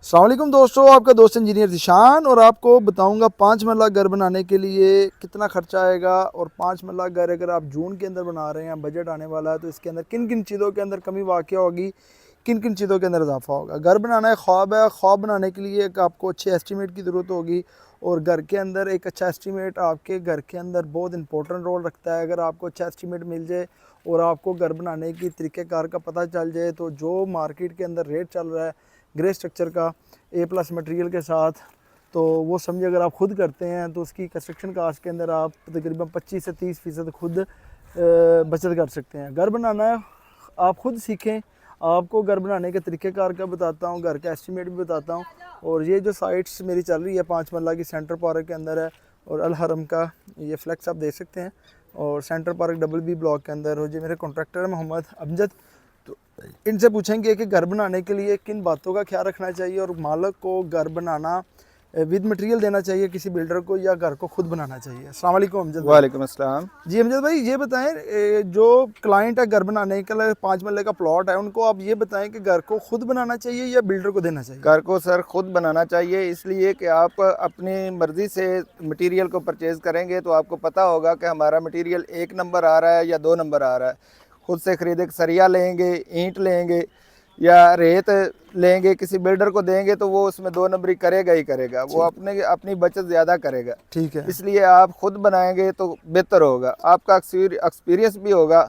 अस्सलाम वालेकुम दोस्तों, आपका दोस्त इंजीनियर ज़ीशान और आपको बताऊंगा 5 मरला घर बनाने के लिए कितना खर्चा आएगा। और 5 मरला घर अगर आप जून के अंदर बना रहे हैं, बजट आने वाला है, तो इसके अंदर किन किन चीज़ों के अंदर कमी वाक़ होगी, किन किन चीज़ों के अंदर इजाफा होगा। घर बनाना एक ख्वाब है, ख्वाब बनाने के लिए एक आपको अच्छे एस्टीमेट की ज़रूरत होगी। और घर के अंदर एक अच्छा एस्टीमेट आपके घर के अंदर बहुत इंपॉर्टेंट रोल रखता है। अगर आपको अच्छा एस्टीमेट मिल जाए और आपको घर बनाने की तरीक़ेकार का पता चल जाए, तो जो मार्केट के अंदर रेट चल रहा है ग्रे स्ट्रक्चर का A+ मटेरियल के साथ, तो वो समझिए अगर आप खुद करते हैं तो उसकी कंस्ट्रक्शन कास्ट के अंदर आप तकरीबन 25 से 30% खुद बचत कर सकते हैं। घर बनाना है, आप खुद सीखें, आपको घर बनाने के तरीक़ेकार का बताता हूँ, घर का एस्टीमेट भी बताता हूँ। और ये जो साइट्स मेरी चल रही है 5 मरला की सेंटर पार्क के अंदर है, और अल हरम का ये फ्लैक्स आप देख सकते हैं, और सेंटर पार्क BB ब्लॉक के अंदर। और ये मेरे कॉन्ट्रैक्टर है मोहम्मद अमजद। तो इनसे पूछेंगे कि घर बनाने के लिए किन बातों का ख्याल रखना चाहिए, और मालिक को घर बनाना विद मटेरियल देना चाहिए किसी बिल्डर को, या घर को खुद बनाना चाहिए। अस्सलाम वालेकुम अमजद भाई। वालेकुम अस्सलाम। जी अमजद भाई, ये बताएं, जो क्लाइंट है घर बनाने के लिए 5 मरले का प्लॉट है, उनको आप ये बताएं कि घर को खुद बनाना चाहिए या बिल्डर को देना चाहिए। घर को सर खुद बनाना चाहिए, इसलिए कि आप अपनी मर्ज़ी से मटेरियल को परचेज़ करेंगे तो आपको पता होगा कि हमारा मटेरियल 1 नंबर आ रहा है या 2 नंबर आ रहा है। खुद से ख़रीदे सरिया लेंगे, ईंट लेंगे या रेत लेंगे, किसी बिल्डर को देंगे तो वो उसमें 2 नंबरी करेगा ही करेगा, वो अपनी बचत ज़्यादा करेगा। ठीक है, इसलिए आप खुद बनाएंगे तो बेहतर होगा, आपका एक्सपीरियंस भी होगा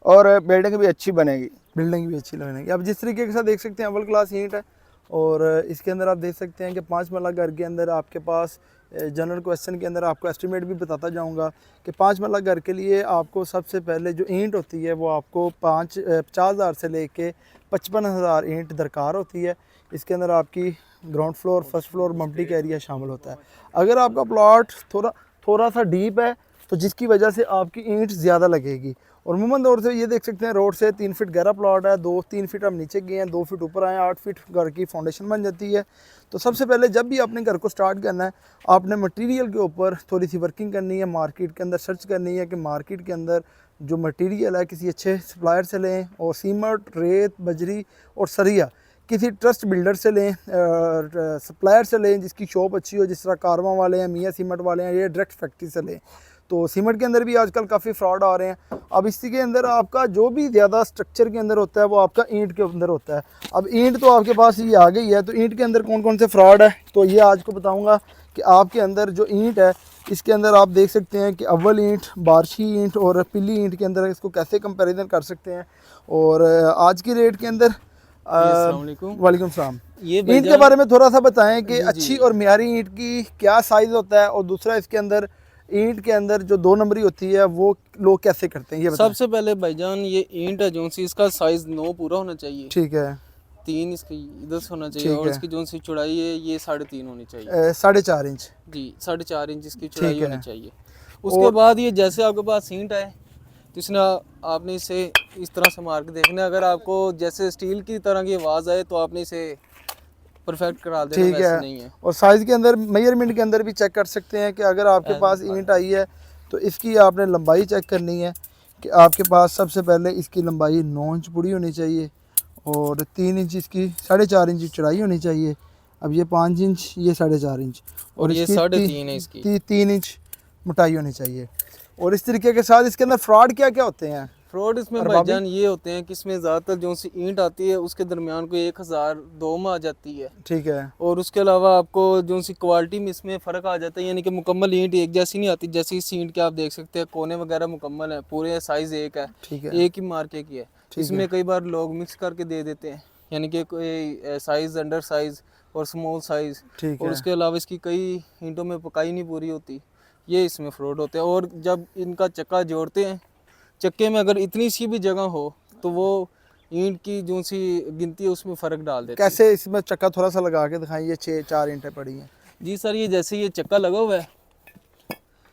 और बिल्डिंग भी अच्छी बनेगी। बिल्डिंग भी अच्छी लगेगी। आप जिस तरीके के साथ देख सकते हैं अव्वल क्लास ईंट है, और इसके अंदर आप देख सकते हैं कि 5 मरला घर के अंदर आपके पास जनरल क्वेश्चन के अंदर आपको एस्टीमेट भी बताता जाऊंगा कि 5 मरला घर के लिए आपको सबसे पहले जो ईंट होती है वो आपको 50,000 से लेके 55,000 ईंट दरकार होती है। इसके अंदर आपकी ground floor, first floor, multi का एरिया शामिल होता है। अगर आपका प्लॉट थोड़ा सा डीप है तो जिसकी वजह से आपकी ईंट ज़्यादा लगेगी। और अमूमन तौर से ये देख सकते हैं रोड से 3 फीट गहरा प्लॉट है, 2-3 फीट हम नीचे गए हैं, 2 फीट ऊपर आए, 8 फीट घर की फाउंडेशन बन जाती है। तो सबसे पहले जब भी आपने घर को स्टार्ट करना है, आपने मटेरियल के ऊपर थोड़ी सी वर्किंग करनी है, मार्केट के अंदर सर्च करनी है कि मार्केट के अंदर जो मटेरियल है किसी अच्छे सप्लायर से लें, और सीमेंट, रेत, बजरी और सरिया किसी ट्रस्ट बिल्डर से लें, सप्लायर से लें जिसकी शॉप अच्छी हो, जिस तरह कारवां वाले हैं, मियाँ सीमेंट वाले हैं, ये डायरेक्ट फैक्ट्री से लें। तो सीमेंट के अंदर भी आजकल काफ़ी फ्रॉड आ रहे हैं। अब इसी के अंदर आपका जो भी ज़्यादा स्ट्रक्चर के अंदर होता है वो आपका ईंट के अंदर होता है। अब ईंट तो आपके पास ये आ गई है, तो ईंट के अंदर कौन कौन से फ्रॉड है, तो ये आज को बताऊंगा कि आपके अंदर जो ईंट है इसके अंदर आप देख सकते हैं कि अव्वल ईंट, बारशी ईंट और पीली ईंट के अंदर इसको कैसे कंपेरिजन कर सकते हैं। और आज की रेट के अंदर वालेकुम सलाम, ये ईंट के बारे में थोड़ा सा बताएं कि जी अच्छी और मियारी ईंट की क्या साइज़ होता है, और दूसरा इसके अंदर ईंट के अंदर जो 2 नंबरी होती है वो लोग कैसे करते हैं, ये बताएं। सबसे पहले भाईजान ये ईंट है जो सी इसका साइज 9 पूरा होना चाहिए। ठीक है, 3 इसकी इधर से होना चाहिए, ठीक और है। इसकी जो सी चौड़ाई है ये 3.5 होनी चाहिए। 4.5 इंच। जी 4.5 इंच इसकी चौड़ाई ठीक है। होनी चाहिए। उसके बाद ये जैसे आपके पास ईंट है तो इसने आपने इसे इस तरह से मार के देखना है। अगर आपको जैसे स्टील की तरह की आवाज़ आए तो आपने इसे परफेक्ट करा देना, ठीक वैसे है, नहीं है। और साइज़ के अंदर मेजरमेंट के अंदर भी चेक कर सकते हैं कि अगर आपके पास ईंट आई है तो इसकी आपने लंबाई चेक करनी है कि आपके पास सबसे पहले इसकी लंबाई 9 इंच पूरी होनी चाहिए, और 3 इंच इसकी 4.5 इंच चौड़ाई होनी चाहिए। अब ये 5 इंच, ये 4.5 इंच, और ये इसकी 3.5 है इसकी 3 इंच मोटाई होनी चाहि। और इस तरीके के साथ इसके अंदर फ्रॉड क्या क्या होते हैं। फ्रॉड इसमें भाईजान ये होते हैं कि इसमें ज़्यादातर जो सी ईंट आती है उसके दरमियान को 1002 में आ जाती है। ठीक है, और उसके अलावा आपको जो सी क्वालिटी में इसमें फ़र्क आ जाता है, यानी कि मुकम्मल ईंट एक जैसी नहीं आती। जैसी इस ईंट के आप देख सकते हैं कोने वगैरह मुकम्मल है, पूरे साइज़ एक है, ठीक है, एक ही मार्के की है। इसमें कई बार लोग मिक्स करके दे देते हैं, यानी कि कोई साइज़, अंडर साइज़ और स्मॉल साइज़, ठीक और है। उसके अलावा इसकी कई ईंटों में पकाई नहीं पूरी होती, ये इसमें फ्रॉड होते हैं। और जब इनका चक्का जोड़ते हैं, चक्के में अगर इतनी सी भी जगह हो तो वो ईंट की जो सी गिनती है उसमें फ़र्क डाल देती है। कैसे इसमें चक्का थोड़ा सा लगा के दिखाइए, 4 ईंटें पड़ी हैं। जी सर, ये जैसे ये चक्का लगा हुआ है,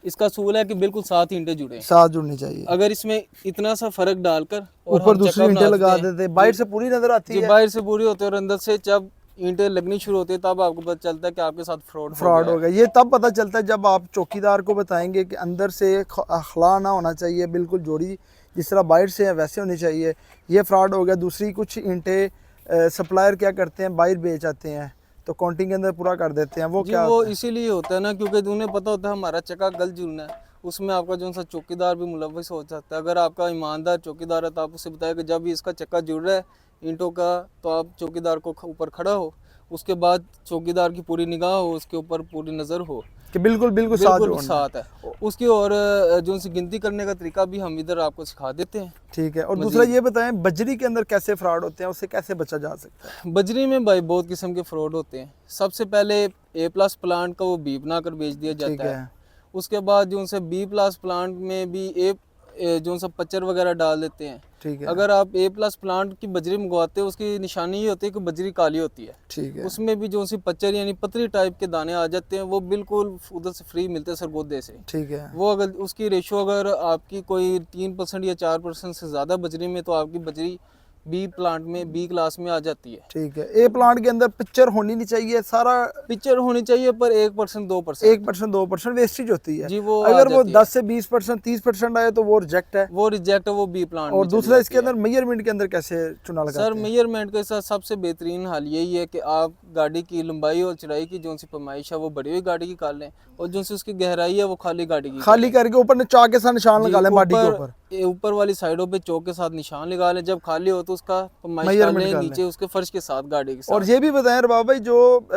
इसका सूल है कि बिल्कुल 7 ईंटें जुड़े हैं। 7 जुड़नी चाहिए। अगर इसमें इतना सा फ़र्क डालकर और ऊपर हम दूसरी चक्का ईंटें बना लगा देते देते, हैं, बाहर से पूरी नजर आती जो है। बाहर से पूरी होती है और अंदर से जब ईंटें लगनी शुरू होती है तब आपको पता चलता है कि आपके साथ फ्रॉड हो गया। ये तब पता चलता है जब आप चौकीदार को बताएंगे कि अंदर से खला ना होना चाहिए, बिल्कुल जोड़ी जिस तरह बाहर से है वैसे होनी चाहिए, ये फ्रॉड हो गया। दूसरी कुछ ईंटें सप्लायर क्या करते हैं, बाहर बेच आते हैं तो काउंटिंग के अंदर पूरा कर देते हैं, वो जी क्या वो होता है? इसीलिए होता है ना, क्योंकि उन्हें पता होता है हमारा चक्का गल जुलना है, उसमें आपका जो सा चौकीदार भी मुलव्वस हो सकता है। अगर आपका ईमानदार चौकीदार है तो आप उसे बताया कि जब भी इसका चक्का जुड़ रहा है ईंटों का, तो आप चौकीदार को ऊपर खड़ा हो, उसके बाद चौकीदार की पूरी निगाह हो, उसके ऊपर पूरी नज़र हो, कि बिल्कुल बिल्कुल साथ बिल्कुल जोड़ना है। साथ है उसकी। और जो सी गिनती करने का तरीका भी हम इधर आपको सिखा देते हैं। ठीक है। और दूसरा ये बताएं, बजरी के अंदर कैसे फ्रॉड होते हैं, उससे कैसे बचा जा सकता है? बजरी में भाई बहुत किस्म के फ्रॉड होते हैं। सबसे पहले A+ प्लांट का वो बी बनाकर बेच दिया ठीक जाता है। है। उसके बाद जो उनसे B+ प्लांट में भी जो सा पच्चर वगैरह डाल देते हैं। ठीक है। अगर आप A+ प्लांट की बजरी मंगवाते हो, उसकी निशानी ये होती है कि बजरी काली होती है। ठीक है। उसमें भी जो सी पच्चर यानी पतली टाइप के दाने आ जाते हैं, वो बिल्कुल उधर से फ्री मिलते हैं सरगोदे से। ठीक है। वो अगर उसकी रेशो अगर आपकी कोई 3% या 4% से ज़्यादा बजरी में, तो आपकी बजरी B प्लांट में B क्लास में आ जाती है। ठीक है। ए प्लांट के अंदर पिक्चर होनी नहीं चाहिए, सारा पिक्चर होनी चाहिए पर 1% 2%। 1% 2% वेस्टेज होती है। जी वो आ अगर वो जाती है। 10 से 20% 30% आए तो वो रिजेक्ट है। वो रिजेक्ट है, वो B प्लांट और में चली दूसरा इसके जाती है। अंदर मेजरमेंट के अंदर कैसे चुना लगाते सर हैं? मेजरमेंट के साथ सबसे बेहतरीन हाल यही है कि आप गाड़ी की लंबाई और चौड़ाई की जो सी पैमाइश है वो बड़ी हुई गाड़ी की कर लें, और जो सी उसकी गहराई है वो खाली गाड़ी की खाली करके ऊपर ने चाक के साथ निशान जी, लगा लें बॉडी के ऊपर ऊपर। ऊपर वाली साइडों पे चौक के साथ निशान लगा लें। जब खाली हो तो उसका पैमाइश कर मेजरमेंट लें, कर नीचे उसके फर्श के साथ गाड़ी के और साथ। ये भी बताएं रबाब भाई, जो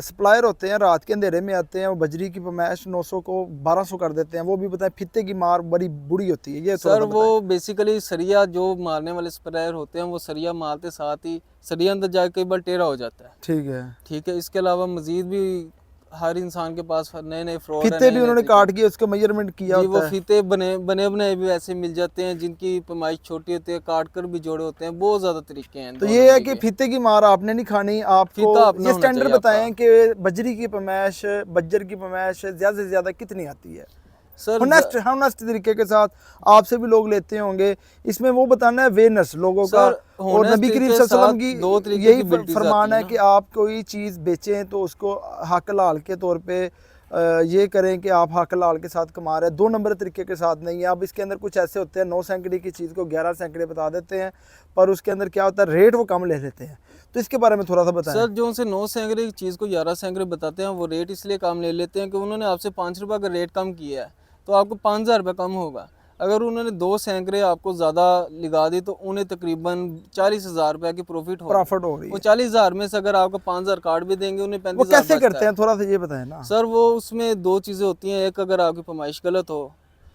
सप्लायर होते हैं रात के अंधेरे में आते हैं, वो बजरी की पैमाइश 900 को 1200 कर देते हैं, वो भी बताएं फित्ते की मार बड़ी बुरी होती है, ये थोड़ा सर सा वो बताएं। बेसिकली सरिया जो मारने वाले स्प्रेयर होते हैं, वो सरिया मारते साथ ही सरिया अंदर जाके कई बार टेढ़ा हो जाता है। ठीक है। ठीक है। इसके अलावा मजीद भी हर इंसान के पास नए नए फ्रॉड है, फित्ते भी नए-नए उन्होंने तरीके। काट के उसको मेजरमेंट किया जी वो होता है। फीते बने बनाए भी ऐसे मिल जाते हैं, जिनकी पैमाइश छोटी होती है, काट कर भी जोड़े होते हैं। बहुत ज़्यादा तरीके हैं तो दोनों ये है कि तरीके। फित्ते की मार आपने नहीं खानी, आपको फीता अपना ये होना स्टैंडर्ड चाहिए बताएं आपका। कि बजरी की पैमाइश, बज्जर की पैमाइश ज़्यादा से ज़्यादा कितनी आती है? सर होनेस्ट तरीके के साथ आपसे भी लोग लेते होंगे, इसमें वो बताना है अवेयरनेस लोगों का। सर, और honest नबी करीम तरीके सल्लल्लाहु अलैहि साथ वसल्लम दो की तरीके यही की बिल्टीज फरमान आती है है कि ना। आप कोई चीज़ बेचें तो उसको हक लाल के तौर पे ये करें कि आप हक लाल के साथ कमा रहे हैं, 2 नंबर तरीके के साथ नहीं है। अब इसके अंदर कुछ ऐसे होते हैं 9 सैकड़े की चीज़ को 11 सैकड़े बता देते हैं, पर उसके अंदर क्या होता है, रेट वो कम ले लेते हैं। तो इसके बारे में थोड़ा सा बताएं। सर जो उनसे 9 सैकड़े की चीज़ को 11 सैकड़े बताते हैं, वो रेट इसलिए कम ले लेते हैं कि उन्होंने आपसे 5 रुपये का रेट कम किया है, तो आपको 5000 रुपये कम होगा। अगर उन्होंने 2 सैकड़े आपको ज़्यादा लगा दी, तो उन्हें तकरीबन 40,000 रुपये की प्रॉफिट हो रही वो है। 40,000 में से अगर आपको 5,000 कार्ड भी देंगे, उन्हें वो 35,000 कैसे बचता करते है। हैं, थोड़ा सा ये बताएं ना। सर वो उसमें 2 चीज़ें होती हैं, एक अगर आपकी पैमाइश गलत हो,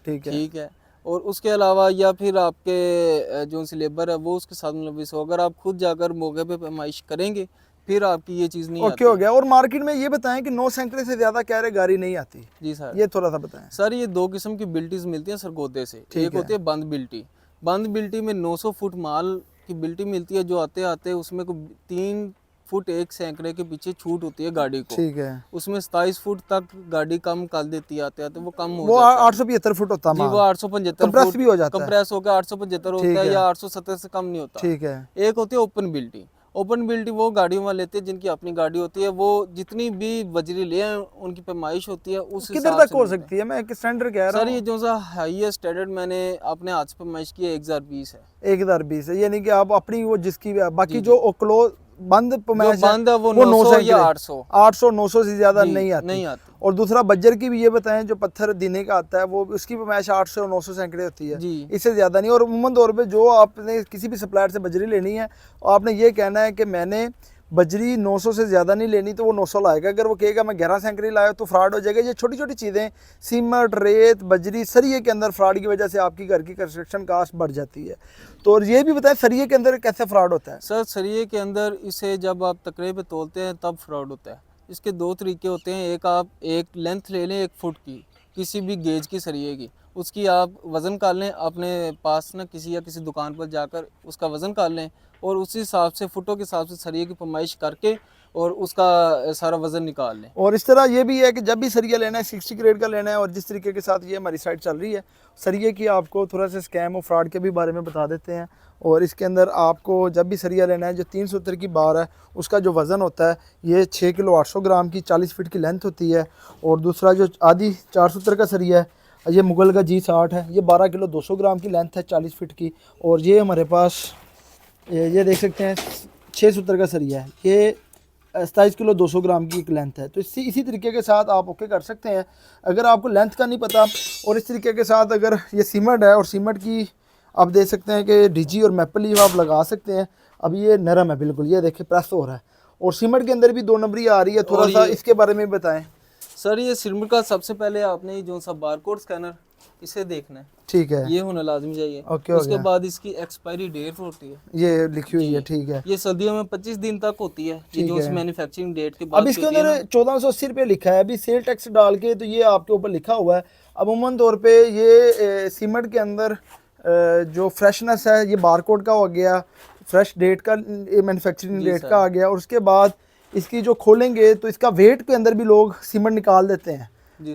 ठीक है। ठीक है, और उसके अलावा या फिर आपके जो सी लेबर है वो उसके साथ मुलविस हो। अगर आप खुद जाकर मौके पे पैमाइश करेंगे, फिर आपकी ये चीज़ नहीं ओके हो आती। गया। और मार्केट में ये बताएं कि 9 सैकड़े से ज़्यादा कह रहे गाड़ी नहीं आती, जी सर। ये थोड़ा सा बताएं। सर ये 2 किस्म की बिल्टीज मिलती हैं सरगोदे से। ठीक एक होती है बंद बिल्टी। बंद बिल्टी में 900 फुट माल की बिल्टी मिलती है, जो आते आते उसमें को 3 फुट 1 सैकड़े के पीछे छूट होती है गाड़ी को। ठीक है। उसमें 27 फुट तक गाड़ी कम कर देती है, आते आते वो कम हो वो जाता है। 875 फुट होता है जी वो माल, 875 कंप्रेस फुट भी हो जाता है। कंप्रेस होकर 875 ठीक होता है, है। या 870 से कम नहीं होता। ठीक है। एक होती है ओपन बिल्टी। ओपन बिल्टी वो गाड़ियों वाले लेते हैं जिनकी अपनी गाड़ी होती है, वो जितनी भी बजरी ले आए उनकी पैमाइश होती है उस किधर हिसाब तक से हो मिलते हैं। सकती है? मैं एक स्टैंडर्ड कह रहा सर ये हूँ। जो सा हाईएस्ट स्टैंडर्ड मैंने अपने हाथ से पैमाइश की है 1020 है। 1020 है, यानी कि आप अपनी वो जिसकी बाकी जी, जो ओक्लो बंद जो पैमाइश बंद है वो 9 900 या सैकड़े 800 800 900 से ज़्यादा जी, नहीं आती। नहीं आती। और दूसरा बज्जर की भी ये बताएं, जो पत्थर दीने का आता है, वो उसकी पैमाइश 800 और 900 सैकड़े होती है, जी। इससे ज़्यादा नहीं। और उमूमन तौर पे जो आपने किसी भी सप्लायर से बजरी लेनी है, और आपने ये कहना है कि मैंने बजरी 900 से ज़्यादा नहीं लेनी, तो वो 900 लाएगा। अगर वो कहेगा मैं 11 सैकड़े लाया तो फ्रॉड हो जाएगा। ये छोटी छोटी चीज़ें, सीमेंट, रेत, बजरी, सरिये के अंदर फ्रॉड की वजह से आपकी घर की कंस्ट्रक्शन कास्ट बढ़ जाती है। तो और ये भी बताएं सरिये के अंदर कैसे फ्रॉड होता है? सर सरिये के अंदर इसे जब आप तकरे पे तोलते हैं तब फ्रॉड होता है। इसके 2 तरीके होते हैं। एक आप एक लेंथ ले लें 1 फुट की, किसी भी गेज की सरिये की, उसकी आप वज़न कर लें अपने पास ना किसी या किसी दुकान पर जाकर उसका वज़न कर लें, और उसी हिसाब से फुटों के हिसाब से सरिये की पैमाइश करके और उसका सारा वज़न निकाल लें। और इस तरह ये भी है कि जब भी सरिया लेना है 60 ग्रेड का लेना है। और जिस तरीके के साथ ये हमारी साइट चल रही है, सरिये की आपको थोड़ा सा स्कैम और फ्रॉड के भी बारे में बता देते हैं। और इसके अंदर आपको जब भी सरिया लेना है, जो 370 की बार है, उसका जो वज़न होता है ये 6 किलो 800 ग्राम की 40 फीट की लेंथ होती है। और दूसरा जो आधी 470 का सरिया है, ये मुगल का G60 है, ये 12 किलो 200 ग्राम की लेंथ है 40 फीट की। और ये हमारे पास ये देख सकते हैं 6 सूत्र का सरिया है, ये 27 किलो 200 ग्राम की एक लेंथ है। तो इसी तरीके के साथ आप ओके कर सकते हैं। अगर आपको लेंथ का नहीं पता और इस तरीके के साथ अगर ये सीमेंट है और सीमेंट की आप देख सकते हैं कि डीजी और मैपल लीफ आप लगा सकते हैं। अब ये नरम है बिल्कुल, ये देखिए प्रेस हो रहा है और सीमेंट के अंदर भी 2 नंबरी आ रही है। थोड़ा सा इसके बारे में बताएं सर। ये सिरमिट का सबसे पहले आपने जो सा बारकोड स्कैनर इसे देखना है, ठीक है, ये होना लाजमी चाहिए। ओके, उसके बाद इसकी एक्सपायरी डेट होती है, ये लिखी हुई है, ठीक है। ये सर्दियों में 25 दिन तक होती है, ये जो मैन्युफैक्चरिंग डेट के बाद। अब इसके अंदर 1480 रुपये लिखा है, अभी सेल टैक्स डाल के तो ये आपके ऊपर लिखा हुआ है। अमूमन तौर पे ये सीमेंट के अंदर जो फ्रेशनेस है ये बारकोड का हो गया, फ्रेश डेट का, मैन्युफैक्चरिंग डेट का आ गया, और उसके बाद इसकी जो खोलेंगे तो इसका वेट के अंदर भी लोग सीमेंट निकाल देते हैं,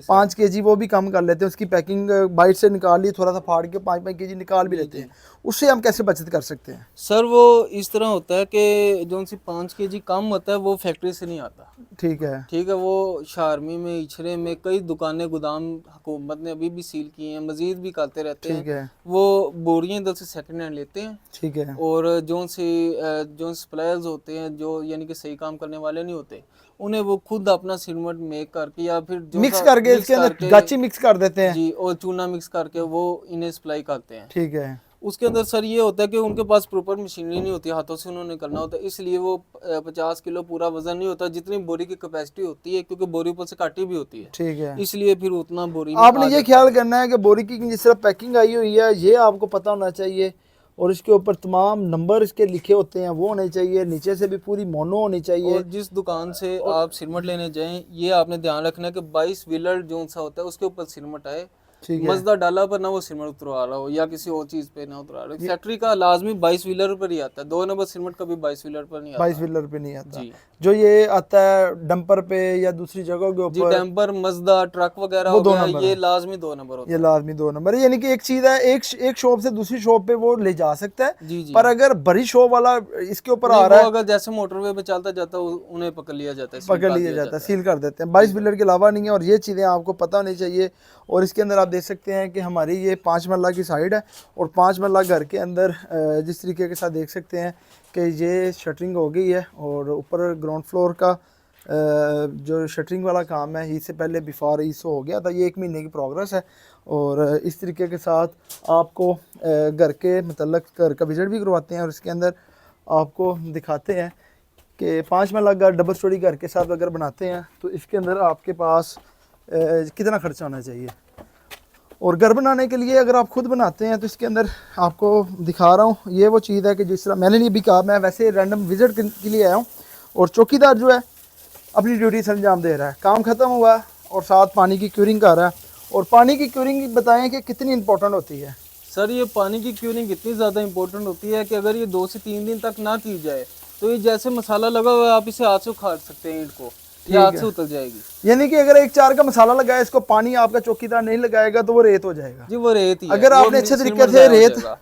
5 kg वो भी कम कर लेते हैं। उसकी पैकिंग बाइट से निकाल ली, थोड़ा सा फाड़ के 5-5 kg निकाल भी लेते हैं। उससे हम कैसे बचत कर सकते हैं? सर वो इस तरह होता है कि जो सी 5 kg कम होता है वो फैक्ट्री से नहीं आता, ठीक है, ठीक है। वो शारमी में, इछरे में कई दुकानें गोदाम हुकूमत ने अभी भी सील किए हैं, मजीद भी करते रहते ठीक हैं। है, वो बोरियां इधर से सेकंड हैंड लेते हैं, ठीक है, और जो सप्लायर्स होते हैं जो यानी कि सही काम करने वाले नहीं होते, उन्हें वो खुद अपना सीमेंट मेक करके या फिर जो मिक्स करके इसके अंदर गाची मिक्स कर देते हैं जी, और चूना मिक्स करके वो इन्हें सप्लाई करते हैं, ठीक है। उसके अंदर सर ये होता है कि उनके पास प्रॉपर मशीनरी नहीं होती, हाथों से उन्होंने करना होता है, इसलिए वो 50 किलो पूरा वजन नहीं होता जितनी बोरी की कैपेसिटी होती है, क्योंकि बोरी ऊपर से काटी भी होती है, ठीक है। इसलिए फिर उतना बोरी आपने ये ख्याल करना है कि बोरी की जिस तरह पैकिंग आई हुई है ये आपको पता होना चाहिए, और इसके ऊपर तमाम नंबर इसके लिखे होते हैं वो होने चाहिए, नीचे से भी पूरी मोनो होनी चाहिए। और जिस दुकान से आप सिरमट लेने जाएं ये आपने ध्यान रखना है कि 22 व्हीलर जो सा होता है उसके ऊपर सिरमट आए, ठीक है, मजदा डाला पर ना वो सिरमट उतरवा रहा हो या किसी और चीज पे ना उतरा रहा हो। फैक्ट्री का लाजमी 22 व्हीलर पर ही आता है, 2 नंबर सिरमट कभी 22 व्हीलर पर नहीं आता। 22 व्हीलर पे नहीं आता जी, जो ये आता है डंपर पे या दूसरी जगहों के जी ऊपर, डैम्पर, मजदा, ट्रक वगैरह वो हो 2 गया, नंबर ये है। लाजमी 2 नंबर होता ये लाजमी 2 नंबर है, यानी कि एक चीज है, एक शॉप से दूसरी शॉप पे वो ले जा सकता है। जी जी। पर अगर बड़ी शॉप वाला इसके ऊपर आ नहीं, रहा वो है, अगर जैसे मोटरवे पे चलता जाता उन्हें पकड़ लिया जाता है, पकड़ लिया जाता है, सील कर देते हैं। 22 व्हीलर के अलावा नहीं है, और ये चीज़ें आपको पता होनी चाहिए। और इसके अंदर आप देख सकते हैं कि हमारी ये 5 मरला की साइड है, और 5 मरला घर के अंदर जिस तरीके के साथ देख सकते हैं कि ये शटरिंग हो गई है, और ऊपर ग्राउंड फ्लोर का जो शटरिंग वाला काम है इससे पहले बिफोर ईसो हो गया था, ये 1 महीने की प्रोग्रेस है। और इस तरीके के साथ आपको घर के मतलब घर का विजिट भी करवाते हैं, और इसके अंदर आपको दिखाते हैं कि 5 मरला घर डबल स्टोरी घर के साथ अगर बनाते हैं तो इसके अंदर आपके पास कितना खर्चा होना चाहिए। और घर बनाने के लिए अगर आप खुद बनाते हैं तो इसके अंदर आपको दिखा रहा हूँ, ये वो चीज़ है कि जिस तरह मैंने नहीं भी कहा, मैं वैसे रैंडम विजिट के लिए आया हूँ, और चौकीदार जो है अपनी ड्यूटी से अंजाम दे रहा है, काम ख़त्म हुआ और साथ पानी की क्यूरिंग कर रहा है। और पानी की क्यूरिंग बताएं कि कितनी इंपॉर्टेंट होती है? सर ये पानी की क्यूरिंग इतनी ज़्यादा इंपॉर्टेंट होती है कि अगर ये 2 से 3 दिन तक ना की जाए तो ये जैसे मसाला लगा हुआ है आप इसे हाथ से उखाड़ सकते हैं, ईंट को ये हाथ से उतर जाएगी। यानी कि अगर 1-4 का मसाला लगाया, इसको पानी आपका चौकीदार नहीं लगाएगा तो वो रेत हो जाएगा। जी वो रेत ही है। अगर वो आपने अच्छे सिरमट तरीके से ज़ाया हो रेत जाएगा।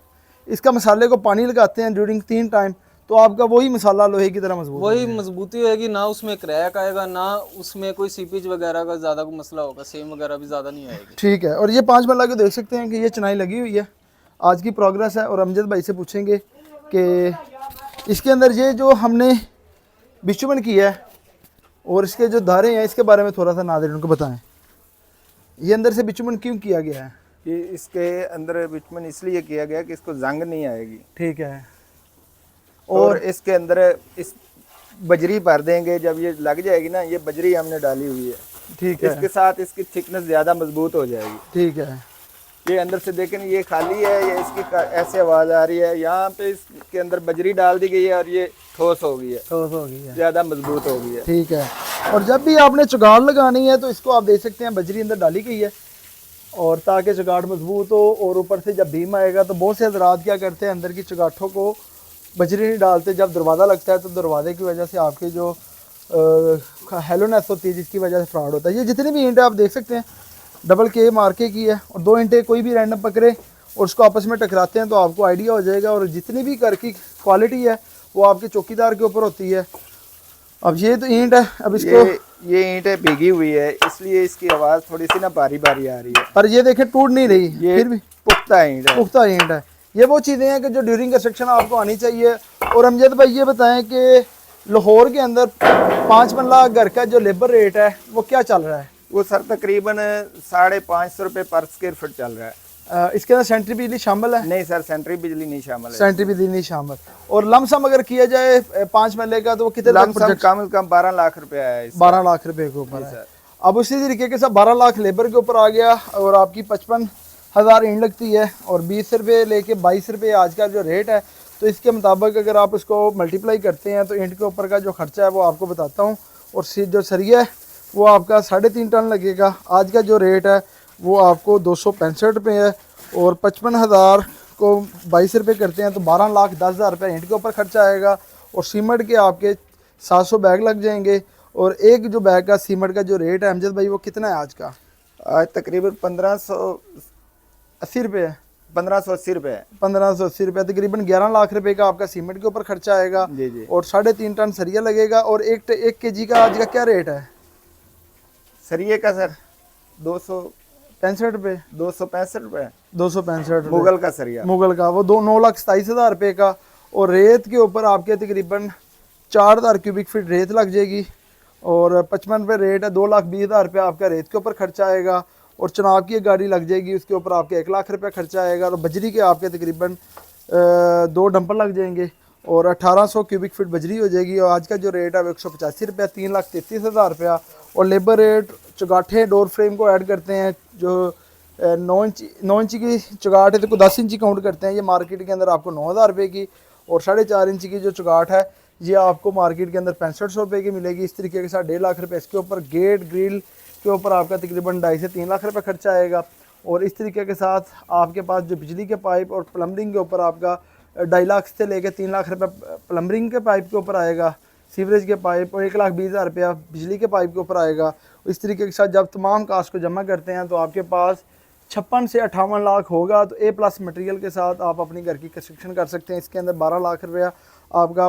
इसका मसाले को पानी लगाते हैं ड्यूरिंग 3 टाइम, तो आपका वही मसाला लोहे की तरह मजबूत वही मजबूती होगी, ना उसमें क्रैक आएगा, ना उसमें कोई सीपेज वगैरह का ज़्यादा कोई मसला होगा, सेम वगैरह भी ज़्यादा नहीं आएगी। ठीक है। और ये 5 मरला के देख सकते हैं कि ये चिनाई लगी हुई है, आज की प्रोग्रेस है। और अमजद भाई से पूछेंगे कि इसके अंदर ये जो हमने बिचुमन किया है और इसके जो धारे हैं इसके बारे में थोड़ा सा नाज़रीन को बताएं। ये अंदर से बिचुमन क्यों किया गया है? ये इसके अंदर बिटमन इसलिए किया गया कि इसको जंग नहीं आएगी, ठीक है। और इसके अंदर इस बजरी भर देंगे, जब ये लग जाएगी ना, ये बजरी हमने डाली हुई है, ठीक है, इसके साथ इसकी थिकनेस ज़्यादा मजबूत हो जाएगी। ठीक है। ये अंदर से देखें ये खाली है, ये इसकी ऐसे आवाज़ आ रही है, यहाँ पे इसके अंदर बजरी डाल दी गई है और ये ठोस हो गई है, ठोस हो गई है, ज़्यादा मजबूत हो गई है। ठीक है। और जब भी आपने चुगाड़ लगानी है तो इसको आप देख सकते हैं बजरी अंदर डाली गई है, और ताकि चुगाड़ मजबूत हो। और ऊपर से जब भीम आएगा तो बहुत से हजरात क्या करते हैं, अंदर की चुगाठों को बजरी नहीं डालते, जब दरवाज़ा लगता है तो दरवाजे की वजह से आपकी जो हेलोनेस होती है जिसकी वजह से फ्रॉड होता है। ये जितनी भी ईंटें आप देख सकते हैं डबल के मार्के की है, और 2 ईंटें कोई भी रैंडम पकड़े और उसको आपस में टकराते हैं तो आपको आइडिया हो जाएगा। और जितनी भी घर की क्वालिटी है वो आपके चौकीदार के ऊपर होती है। अब ये तो ईंट है, अब इसको ये ईंटें भीगी हुई है इसलिए इसकी आवाज़ थोड़ी सी ना भारी भारी आ रही है, पर ये देखें टूट नहीं रही, ये फिर भी पुख्ता ईंट है। पुख्ता ईंट है, ये वो चीज़ें हैं कि जो ड्यूरिंग कंस्ट्रक्शन आपको आनी चाहिए। और अमजद भाई ये बताएं कि लाहौर के अंदर 5 मरला घर का जो लेबर रेट है वो क्या चल रहा है? वो सर तकरीबन 550 रुपये पर स्क्वायर फुट चल रहा है। इसके अंदर सेंट्री बिजली शामिल है? नहीं सर, सेंट्री बिजली नहीं शामिल है। सेंट्री बिजली नहीं शामिल। और लमसम अगर किया जाए 5 मरले का तो वो कितने लमसम कम से कम 12 लाख रुपए है। 12 लाख रुपए के ऊपर है। अब उसी तरीके के साथ 12 लाख लेबर के ऊपर आ गया और आपकी 55,000 ईंट लगती है और 20 रुपये लेके 22 रुपये आज का जो रेट है। तो इसके मुताबिक अगर आप इसको मल्टीप्लाई करते हैं तो ईंट के ऊपर का जो खर्चा है वो आपको बताता हूँ। और जो सरिया है वो आपका 3.5 टन लगेगा। आज का जो रेट है वो आपको 265 रुपये है और 55,000 को 22 रुपये करते हैं तो 12,10,000 रुपये ईंट के ऊपर खर्चा आएगा। और सीमेंट के आपके 700 बैग लग जाएंगे। और एक जो बैग का सीमेंट का जो रेट है अमजद भाई वो कितना है आज का? आज तकरीबन 1580 रुपये है। 1580 रुपये है। 1580 रुपये, तकरीबन 11 लाख रुपए का आपका सीमेंट के ऊपर खर्चा आएगा। जी जी। और 3.5 टन सरिया लगेगा। और एक केजी का आज का क्या रेट है सरिये का सर? 265 रुपये। 265 रुपये 265 मुगल का सरिया। मुगल का वो 9,27,000 रुपये का। और रेत के ऊपर आपके तकरीबन 4,000 क्यूबिक फीट रेत लग जाएगी। और 55 रुपये रेट है, 2,20,000 रुपये आपका रेत के ऊपर खर्चा आएगा। और चुनाव की एक गाड़ी लग जाएगी, उसके ऊपर आपके 1 लाख रुपये खर्चा आएगा। और बजरी के आपके तकरीबन 2 डंपर लग जाएंगे और 1800 क्यूबिक फीट बजरी हो जाएगी। और आज का जो रेट है वो 185 रुपये, 3,33,000 रुपया। और लेबर रेट चुगाठे डोर फ्रेम को ऐड करते हैं जो 9 इंची की चुगाट है तो 10 इंची काउंट करते हैं, ये मार्केट के अंदर आपको 9,000 रुपये की। और 4.5 इंची की जो चुगाट है ये आपको मार्केट के अंदर 6500 रुपये की मिलेगी। इस तरीके के साथ 1.5 लाख रुपये इसके ऊपर। गेट ग्रिल के ऊपर आपका तकरीबन 2.5 से 3 लाख रुपये खर्चा आएगा। और इस तरीके के साथ आपके पास जो बिजली के पाइप और प्लम्बिंग के ऊपर आपका 2.5 लाख से लेकर 3 लाख रुपये प्लम्बिंग के पाइप के ऊपर आएगा। सीवरेज के पाइप और 1,20,000 रुपया बिजली के पाइप के ऊपर आएगा। इस तरीके के साथ जब तमाम कास्ट को जमा करते हैं तो आपके पास 56 से 58 लाख होगा। तो A+ मटेरियल के साथ आप अपनी घर की कंस्ट्रक्शन कर सकते हैं। इसके अंदर 12 लाख रुपया आपका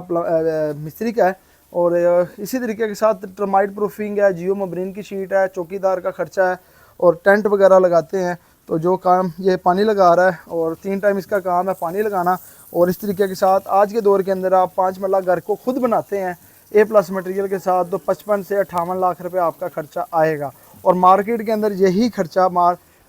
मिस्त्री का है। और इसी तरीके के साथ टर्माइट प्रूफिंग है, जियो मबरीन की शीट है, चौकीदार का खर्चा है और टेंट वगैरह लगाते हैं। तो जो काम ये पानी लगा रहा है और 3 टाइम इसका काम है पानी लगाना। और इस तरीके के साथ आज के दौर के अंदर आप 5 मरला घर को खुद बनाते हैं A+ मटेरियल के साथ तो 55 से 58 लाख रुपए आपका खर्चा आएगा। और मार्केट के अंदर यही खर्चा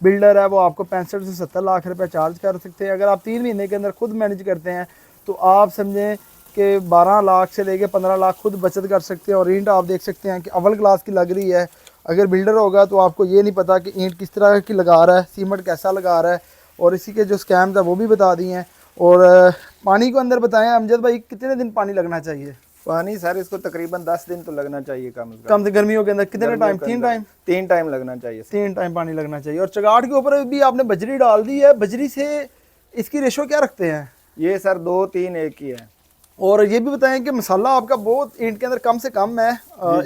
बिल्डर है वो आपको 65 से 70 लाख रुपए चार्ज कर सकते हैं। अगर आप 3 महीने के अंदर खुद मैनेज करते हैं तो आप समझें कि 12 लाख से लेके 15 लाख खुद बचत कर सकते हैं। और ईंट आप देख सकते हैं कि अव्वल क्लास की लग रही है। अगर बिल्डर होगा तो आपको ये नहीं पता कि ईंट किस तरह की लगा रहा है, सीमेंट कैसा लगा रहा है। और इसी के जो स्कैम्स है वो भी बता दिए हैं। और पानी को अंदर बताएं अमजद भाई कितने दिन पानी लगना चाहिए? पानी सर इसको तकरीबन 10 दिन तो लगना चाहिए कम से गर्मियों के अंदर कितने टाइम? 3 टाइम? 3 टाइम लगना चाहिए। 3 टाइम पानी लगना चाहिए। और चगाट के ऊपर भी आपने बजरी डाल दी है, बजरी से इसकी रेशो क्या रखते हैं? ये सर 2, 3, 1 ही है। और ये भी बताएं कि मसाला आपका बहुत ईंट के अंदर कम से कम है।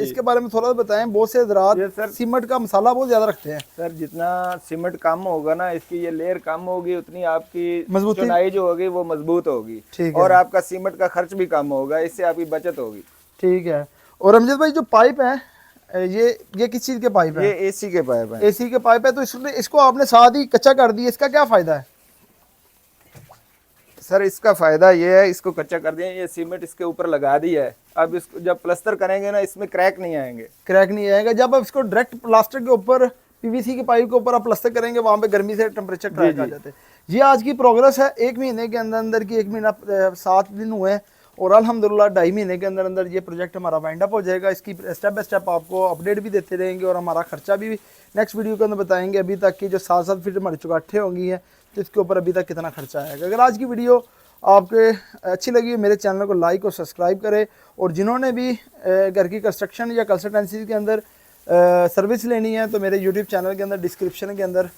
इसके बारे में थोड़ा बताएं। बहुत से हज़रात सीमेंट का मसाला बहुत ज़्यादा रखते हैं। सर जितना सीमेंट कम होगा ना, इसकी ये लेयर कम होगी उतनी आपकी मजबूती चुनाई जो होगी वो मजबूत होगी। ठीक है। और आपका सीमेंट का खर्च भी कम होगा, इससे आपकी बचत होगी। ठीक है। और अमजद भाई जो पाइप है ये किस चीज़ के पाइप है? ये AC के पाइप है। AC के पाइप है। तो इसको आपने साथ ही कच्चा कर दिया, इसका क्या फ़ायदा है? सर इसका फायदा ये है, इसको कच्चा कर दिया, ये सीमेंट इसके ऊपर लगा दिया है। अब इसको जब प्लास्टर करेंगे ना इसमें क्रैक नहीं आएंगे। क्रैक नहीं आएगा। जब आप इसको डायरेक्ट प्लास्टर के ऊपर PVC के पाइप के ऊपर आप प्लास्टर करेंगे वहाँ पे गर्मी से टेम्परेचर क्रैक आ जाते हैं। ये आज की प्रोग्रेस है। 1 महीने के अंदर अंदर की 1 महीना 7 दिन हुए हैं और अल्हम्दुलिल्लाह 2.5 महीने के अंदर अंदर ये प्रोजेक्ट हमारा वाइंड अप हो जाएगा। इसकी स्टेप बाय स्टेप आपको अपडेट भी देते रहेंगे और हमारा खर्चा भी नेक्स्ट वीडियो के अंदर बताएंगे। अभी तक की जो 7 फीट हमारी चुगाठे होंगी हैं तो इसके ऊपर अभी तक कितना खर्चा आएगा। अगर आज की वीडियो आपके अच्छी लगी मेरे चैनल को लाइक और सब्सक्राइब करें। और जिन्होंने भी घर की कंस्ट्रक्शन या कंसल्टेंसी के अंदर सर्विस लेनी है तो मेरे यूट्यूब चैनल के अंदर डिस्क्रिप्शन के अंदर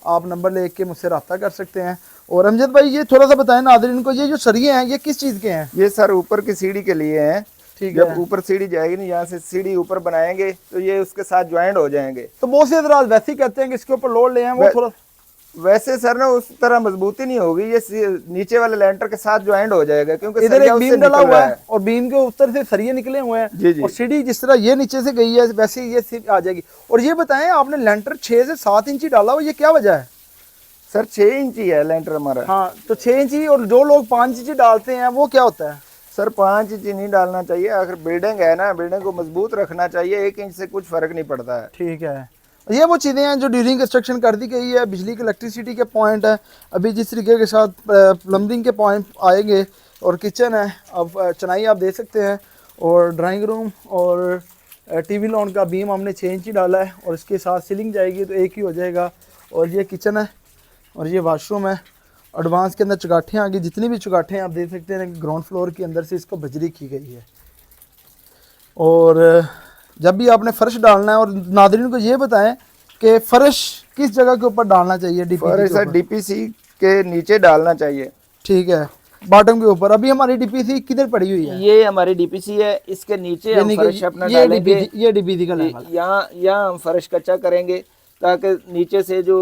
आप नंबर लेके मुझसे रब्ता कर सकते हैं। और अमजद भाई ये थोड़ा सा बताएं नाज़रीन को, ये जो सरिये हैं ये किस चीज़ के हैं? ये सर ऊपर की सीढ़ी के लिए हैं। ठीक है। जब ऊपर सीढ़ी जाएगी ना, यहाँ से सीढ़ी ऊपर बनाएंगे तो ये उसके साथ ज्वाइंट हो जाएंगे। तो बहुत से हज़रात वैसे ही कहते हैं कि इसके ऊपर लोड ले हैं, वो थोड़ा वैसे सर ना उस तरह मजबूती नहीं होगी, ये नीचे वाले लेंटर के साथ ज्वाइंट हो जाएगा क्योंकि इधर एक बीम डला हुआ है और बीम के ऊपर से सरिये निकले हुए हैं। जी जी। और सीढ़ी जिस तरह ये नीचे से गई है वैसे ये आ जाएगी। और ये बताएं आपने लेंटर 6 से 7 इंची डाला हुआ, ये क्या वजह है? सर 6 इंच ही है लेंटर हमारा। हाँ, तो 6 इंच ही, और जो लोग 5 इंच डालते हैं वो क्या होता है? सर 5 इंच नहीं डालना चाहिए, आखिर बिल्डिंग है ना, बिल्डिंग को मजबूत रखना चाहिए, 1 इंच से कुछ फर्क नहीं पड़ता है। ठीक है। ये वो चीज़ें हैं जो ड्यूरिंग कंस्ट्रक्शन कर दी गई है। बिजली के इलेक्ट्रिसिटी के पॉइंट है, अभी जिस तरीके के साथ प्लम्बिंग के पॉइंट आएंगे, और किचन है, अब चनाई आप दे सकते हैं, और ड्राइंग रूम और टीवी लॉन का बीम हमने 6 इंच ही डाला है, और इसके साथ सीलिंग जाएगी तो एक ही हो जाएगा। और ये किचन है, और ये वाशरूम है। एडवांस के अंदर चुगाठें आ गई, जितनी भी चुगाठें आप देख सकते हैं ग्राउंड फ्लोर के अंदर से इसको बजरी की गई है। और जब भी आपने फर्श डालना है, और नादरीन को ये बताएं कि फर्श किस जगह के ऊपर डालना चाहिए? डीपीसी सर डीपीसी के नीचे डालना चाहिए। ठीक है, बॉटम के ऊपर। अभी हमारी डीपीसी किधर पड़ी हुई है? ये हमारी डीपीसी है, इसके नीचे हम फर्श अपना डालेंगे। ये डीपीसी का लेवल है। यहाँ हम फर्श कच्चा करेंगे ताकि नीचे से जो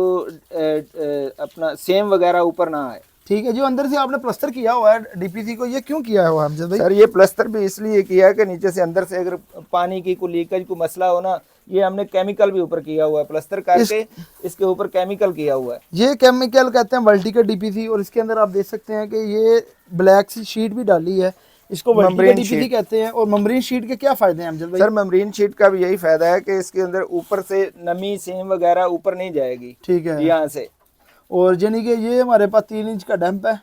अपना सेम वगैरह ऊपर ना आए। ठीक है, जो अंदर से आपने प्लास्टर किया हुआ है डीपीसी को, ये क्यों किया हुआ है अमजद भाई? सर ये प्लास्टर भी इसलिए किया है कि नीचे से अंदर से अगर पानी की कोई लीकेज को मसला हो ना, ये हमने केमिकल भी ऊपर किया हुआ है, प्लास्टर करके इसके ऊपर केमिकल किया हुआ है। ये केमिकल कहते हैं वर्टिकल डीपीसी, और इसके अंदर आप देख सकते हैं कि ये ब्लैक सी शीट भी डाली है, इसको वर्टिकल डीपीसी कहते हैं। और मम्ब्रेन शीट के क्या फायदे हैं अमजद भाई? सर मम्ब्रेन शीट का भी यही फायदा है कि इसके अंदर ऊपर से नमी सेम वगैरह ऊपर नहीं जाएगी। ठीक है, यहाँ से। और यानी कि ये हमारे पास 3 इंच का डैम्प है,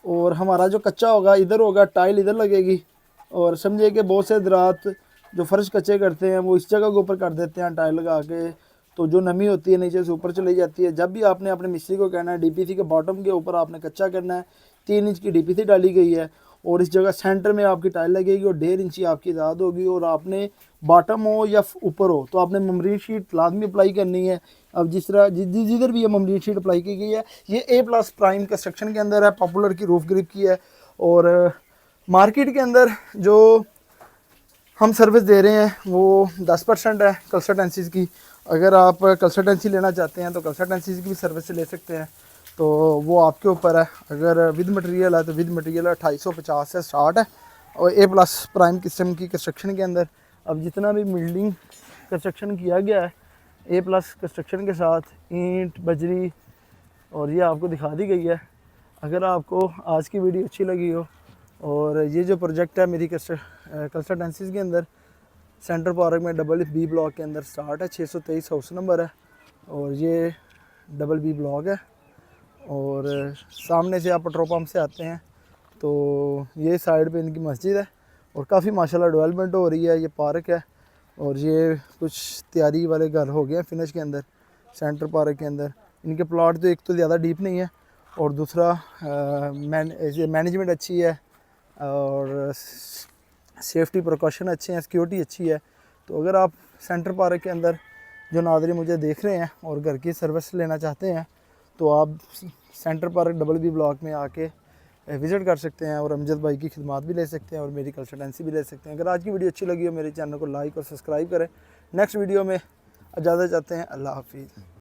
और हमारा जो कच्चा होगा इधर होगा, टाइल इधर लगेगी। और समझिए कि बहुत से दरात जो फर्श कच्चे करते हैं वो इस जगह के ऊपर कर देते हैं टाइल लगा के, तो जो नमी होती है नीचे से ऊपर चली जाती है। जब भी आपने अपने मिस्त्री को कहना है डीपीसी के बॉटम के ऊपर आपने कच्चा करना है, 3 इंच की डीपीसी डाली गई है, और इस जगह सेंटर में आपकी टाइल लगेगी, और 1.5 इंच आपकी ज़्यादा होगी। और आपने बॉटम हो या ऊपर हो तो आपने मम्ब्रेन शीट लाजमी अप्लाई करनी है। अब जिस तरह जिधर भी ये मम्ब्रेन शीट अप्लाई की गई है, ये A+ प्राइम कंस्ट्रक्शन के अंदर है, पॉपुलर की रूफ ग्रिप की है। और मार्केट के अंदर जो हम सर्विस दे रहे हैं वो 10% है कंसल्टेंसीज़ की। अगर आप कंसल्टेंसी लेना चाहते हैं तो कंसल्टेंसीज़ की भी सर्विस ले सकते हैं, तो वो आपके ऊपर है। अगर विद मटेरियल है तो विद मटेरियल 250 से स्टार्ट है, और A+ प्राइम किस्म की कंस्ट्रक्शन के अंदर अब जितना भी बिल्डिंग कंस्ट्रक्शन किया गया है A+ कंस्ट्रक्शन के साथ, ईंट बजरी, और ये आपको दिखा दी गई है। अगर आपको आज की वीडियो अच्छी लगी हो, और ये जो प्रोजेक्ट है मेरी कंसल्टेंसीज़ के अंदर सेंटर पार्क में BB ब्लॉक के अंदर स्टार्ट है, 623 हाउस नंबर है, और ये BB ब्लॉक है। और सामने से आप पेट्रोल पंप से आते हैं तो ये साइड पे इनकी मस्जिद है, और काफ़ी माशाल्लाह डेवलपमेंट हो रही है। ये पार्क है, और ये कुछ तैयारी वाले घर हो गए हैं फिनिश के अंदर सेंटर पार्क के अंदर। इनके प्लॉट तो एक तो ज़्यादा डीप नहीं है, और दूसरा मैनेजमेंट अच्छी है, और सेफ्टी प्रिकॉशन अच्छे हैं, सिक्योरिटी अच्छी है। तो अगर आप सेंटर पार्क के अंदर जो नाज़रीन मुझे देख रहे हैं और घर की सर्विस लेना चाहते हैं, तो आप सेंटर पार्क BB ब्लॉक में आके विज़िट कर सकते हैं, और अमजद भाई की खिदमात भी ले सकते हैं, और मेरी कंसल्टेंसी भी ले सकते हैं। अगर आज की वीडियो अच्छी लगी हो मेरे चैनल को लाइक और सब्सक्राइब करें। नेक्स्ट वीडियो में इजाज़त चाहते हैं। अल्लाह हाफिज़।